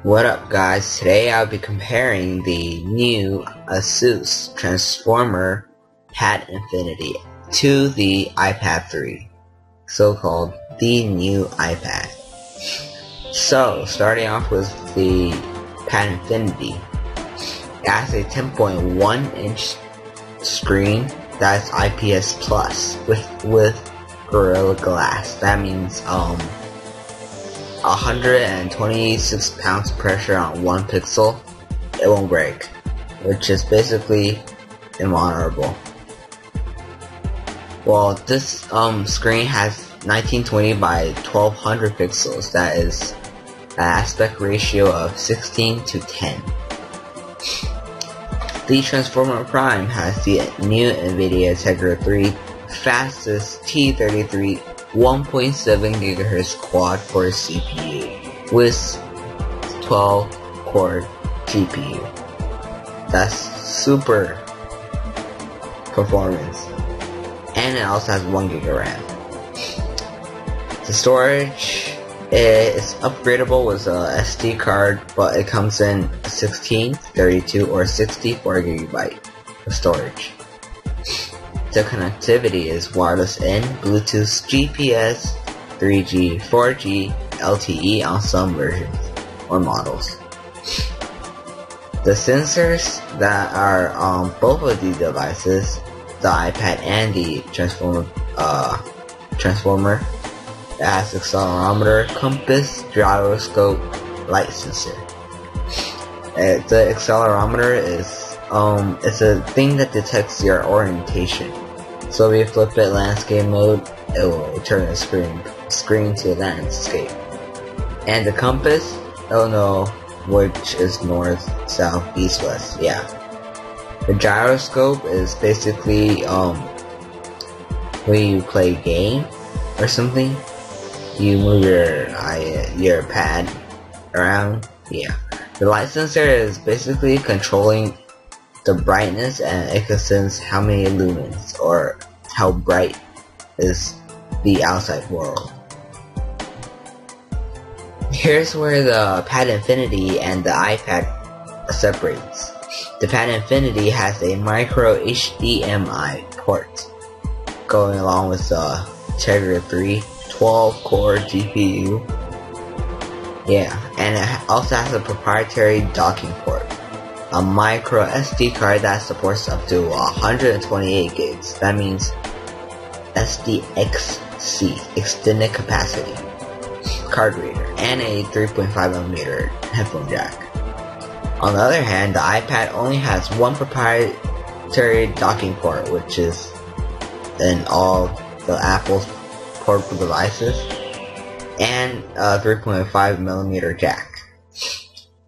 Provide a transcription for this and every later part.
What up guys, today I'll be comparing the new Asus Transformer Pad Infinity to the iPad 3, so-called the new iPad. So, starting off with the Pad Infinity, it has a 10.1 inch screen that's IPS Plus with Gorilla Glass. That means 126 pounds of pressure on one pixel, it won't break, which is basically invulnerable. Well, this screen has 1920 by 1200 pixels. That is an aspect ratio of 16:10. The Transformer Prime has the new NVIDIA Tegra 3 fastest T33 1.7 GHz quad-core CPU with 12-core GPU. That's super performance, and it also has 1 GB RAM. The storage is upgradable with a SD card, but it comes in 16, 32, or 64 GB of storage. The connectivity is wireless in, Bluetooth, GPS, 3G, 4G, LTE on some versions or models. The sensors that are on both of these devices, the iPad and the Transformer, it has accelerometer, compass, gyroscope, light sensor. The accelerometer is it's a thing that detects your orientation. So if you flip it landscape mode, it will turn the screen to landscape. And the compass, it'll know which is north, south, east, west. Yeah. The gyroscope is basically when you play a game or something, you move your pad around. Yeah. The light sensor is basically controlling the brightness, and it can sense how many lumens or how bright is the outside world. Here's where the Pad Infinity and the iPad separates. The Pad Infinity has a micro HDMI port going along with the Tegra 3 12-core GPU. Yeah, and it also has a proprietary docking port. A micro SD card that supports up to 128 gigs. That means SDXC, extended capacity card reader, and a 3.5mm headphone jack. On the other hand, the iPad only has one proprietary docking port, which is in all the Apple's portable devices, and a 3.5mm jack.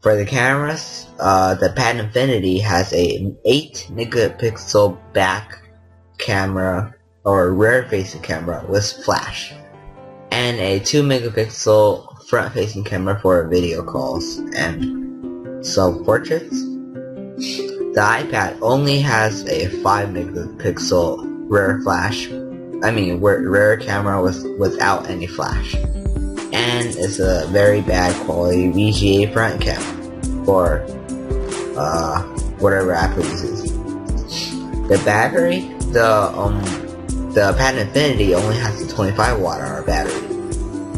For the cameras, the Pad Infinity has a 8 megapixel back camera or rear facing camera with flash, and a 2 megapixel front facing camera for video calls and self-portraits. The iPad only has a 5 megapixel rear camera without any flash, and it's a very bad quality VGA front camera for whatever Apple uses. The battery, the Pad Infinity only has a 25 watt-hour battery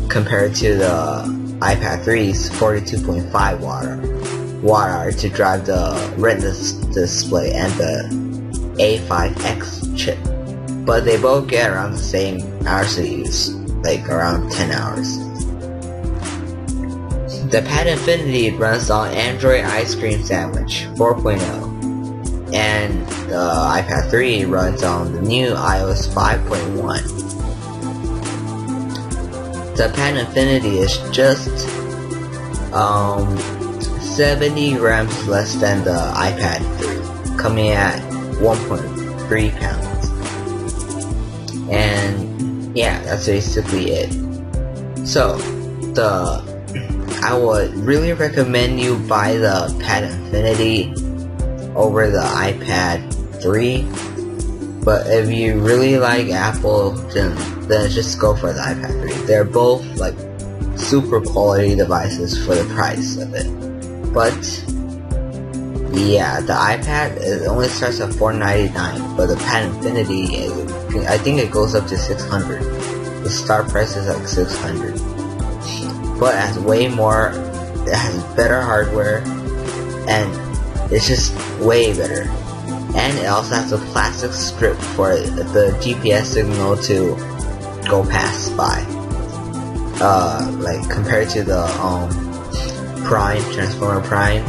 compared to the iPad 3's 42.5 watt-hour to drive the Retina display and the A5X chip. But they both get around the same hours of use, like around 10 hours. The Pad Infinity runs on Android Ice Cream Sandwich 4.0, and the iPad 3 runs on the new iOS 5.1. The Pad Infinity is just 70 grams less than the iPad 3, coming at 1.3 pounds. And yeah, that's basically it. So, I would really recommend you buy the Pad Infinity over the iPad 3, but if you really like Apple, then just go for the iPad 3. They're both like super quality devices for the price of it. But yeah, the iPad it only starts at $499, but the Pad Infinity, I think it goes up to $600. The start price is like $600, but it has way more. It has better hardware, and it's just way better. And it also has a plastic strip for the GPS signal to go past by. Like compared to the Prime, Transformer Prime,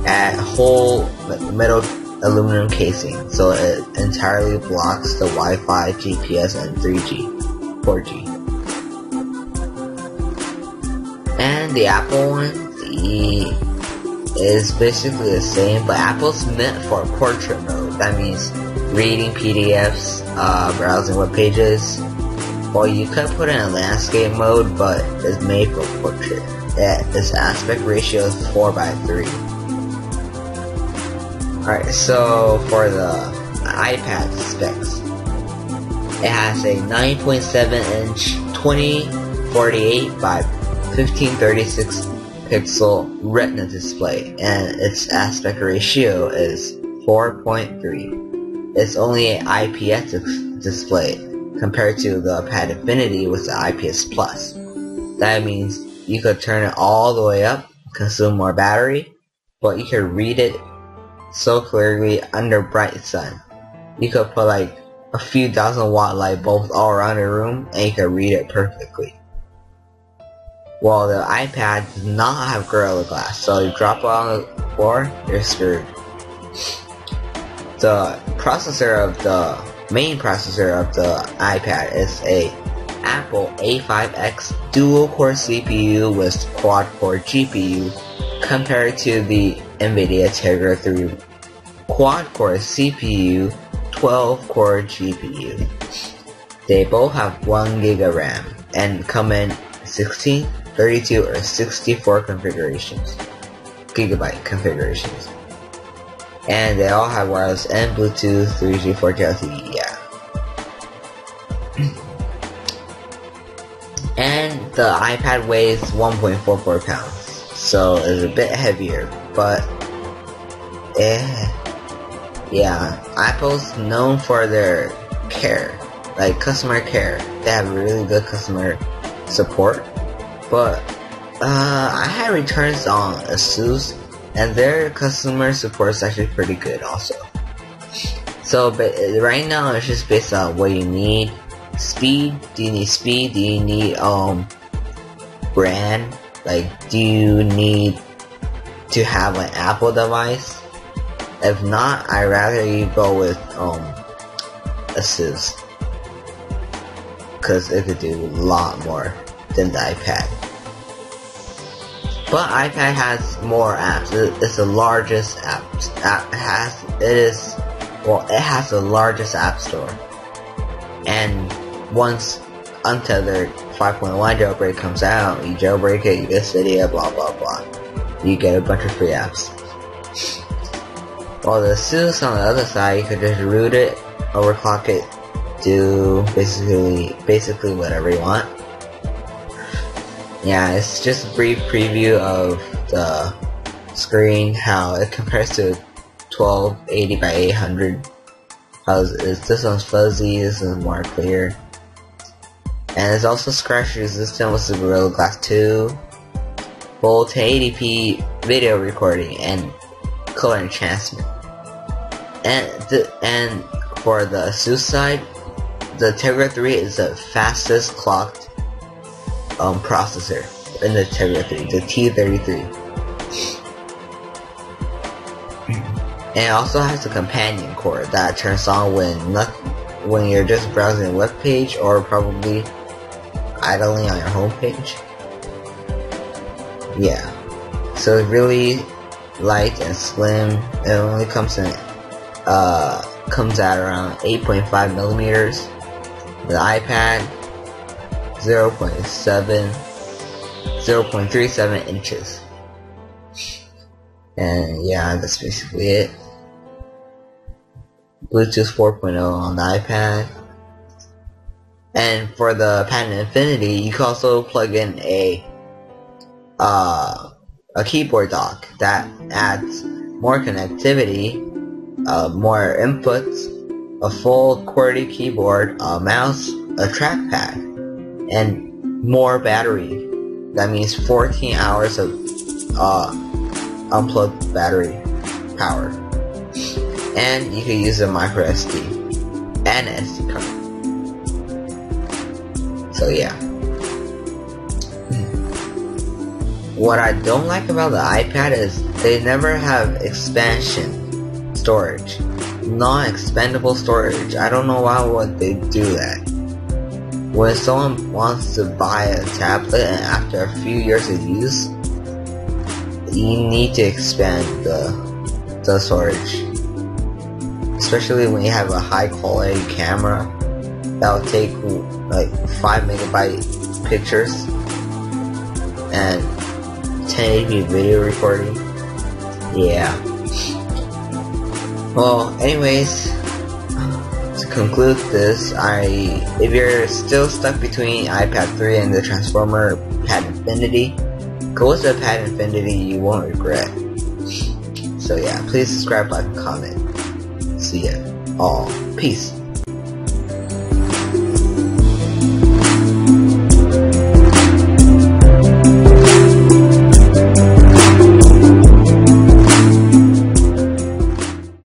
at whole metal aluminum casing, so it entirely blocks the Wi-Fi, GPS, and 3G, 4G. And the Apple one, is basically the same, but Apple's meant for portrait mode. That means reading PDFs, browsing web pages. Well, you could put it in landscape mode, but it's made for portrait. Its aspect ratio is 4:3. Alright, so for the iPad specs, it has a 9.7-inch 2048 by 1536 pixel Retina display, and its aspect ratio is 4:3. It's only an IPS display compared to the Pad Infinity with the IPS Plus. That means you could turn it all the way up, consume more battery, but you could read it so clearly under bright sun. You could put like a few thousand-watt light bulbs all around the room and you could read it perfectly. Well, the iPad does not have Gorilla Glass, so you drop it on the floor, you're screwed. The main processor of the iPad is a Apple A5X dual-core CPU with quad-core GPU compared to the NVIDIA Tegra 3 quad-core CPU, 12-core GPU. They both have 1 GB RAM and come in 16, 32, or 64 gigabyte configurations. And they all have wireless and Bluetooth, 3G, 4G LTE, yeah. And the iPad weighs 1.44 pounds, so it's a bit heavier, but yeah, Apple's known for their care, like customer care. They have really good customer support, but I had returns on Asus, and their customer support is actually pretty good also. So, but right now it's just based on what you need. Speed, do you need speed? Do you need brand? Like, do you need to have an Apple device? If not, I'd rather you go with Asus, because it could do a lot more than the iPad. But iPad has more apps. It's the largest it has the largest app store. And once Untethered 5.1 jailbreak comes out, you jailbreak it, you get Cydia, blah blah blah. You get a bunch of free apps. While the Asus on the other side, you could just root it, overclock it, do basically whatever you want. Yeah, it's just a brief preview of the screen, how it compares to 1280 by 800. This one's fuzzy, this one's more clear. And it's also scratch resistant with the Gorilla Glass 2, full 1080p video recording, and color enhancement. And for the Asus side, the Tegra 3 is the fastest clocked processor in the Tegra 3, the T33. And it also has a companion core that turns on when you're just browsing a web page or probably idling on your home page. Yeah, so it's really light and slim. It only comes at around 8.5 millimeters. The iPad 0.37 inches. And yeah, that's basically it. Bluetooth 4.0 on the iPad. And for the Pad Infinity, you can also plug in a a keyboard dock that adds more connectivity, more inputs, a full QWERTY keyboard, a mouse, a trackpad, and more battery. That means 14 hours of unplugged battery power. And you can use a micro SD and SD card. So yeah. What I don't like about the iPad is they never have expansion storage. Non-expandable storage. I don't know why would they do that. When someone wants to buy a tablet and after a few years of use, you need to expand the storage. Especially when you have a high quality camera that'll take like 5 megabyte pictures and 1080p video recording. Yeah. Well, anyways, to conclude this, if you're still stuck between iPad 3 and the Transformer Pad Infinity, go with the Pad Infinity, you won't regret. So yeah, please subscribe, like, and comment. See ya all. Peace.